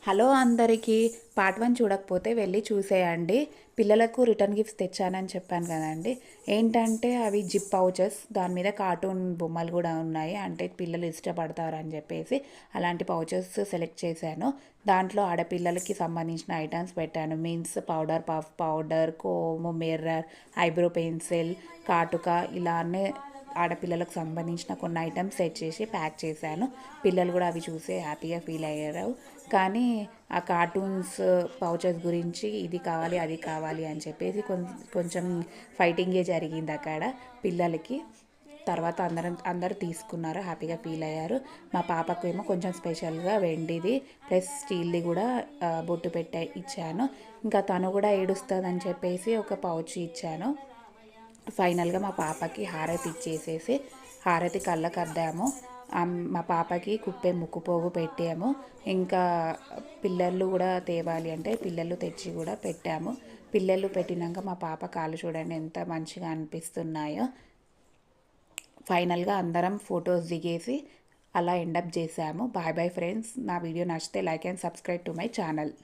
Hello అందరికీ part 1 చూడకపోతే వెళ్ళి చూసేయండి. పిల్లలకు రిటర్న్ గిఫ్ట్స్ తెచ్చానని చెప్పాను కదండీ. ఏంటంటే అవి జిప్ పౌచెస్, దాని మీద కార్టూన్ బొమ్మలు కూడా ఉన్నాయి. అంటే పిల్లలు ఇష్టపడతారని చెప్పేసి అలాంటి పౌచెస్ సెలెక్ట్ చేశాను. దాంట్లో ఆడపిల్లలకి సంబంధించిన ఐటమ్స్ పెట్టాను. Means powder, puff powder, comb, mirror, eyebrow pencil, కాటుక ఇలా అన్నీ ఆడపిల్లలకు సంబంధించిన కొన్ని ఐటమ్స్ సెట్ చేసి ప్యాక్ చేశాను. పిల్లలు కూడా అవి చూసి హ్యాపీగా ఫీల్ అయ్యారు. కానీ ఆ కార్టూన్స్ పౌచెస్ గురించి ఇది కావాలి అది కావాలి అని చెప్పేసి కొంచెం ఫైటింగే జరిగింది అక్కడ పిల్లలకి. తర్వాత అందరూ తీసుకున్నారు, హ్యాపీగా ఫీల్ అయ్యారు. మా పాపకు ఏమో కొంచెం స్పెషల్గా వెండిది ప్లస్ స్టీల్ది కూడా బొట్టు పెట్టే ఇచ్చాను. ఇంకా తను కూడా ఏడుస్తుందని చెప్పేసి ఒక పౌచ్ ఇచ్చాను. ఫైనల్గా మా పాపకి హారతి ఇచ్చేసేసి హారతి కళ్ళకు అద్దాము. మా పాపకి కుప్పే ముక్కుపోగు పెట్టాము. ఇంకా పిల్లలు కూడా తేవాలి అంటే పిల్లలు తెచ్చి కూడా పెట్టాము. పిల్లలు పెట్టినాక మా పాప కాళ్ళు చూడండి ఎంత మంచిగా అనిపిస్తున్నాయో. ఫైనల్గా అందరం ఫొటోస్ దిగేసి అలా ఎండప్ చేసాము. Bye bye friends. నా వీడియో నచ్చితే like and subscribe to my channel.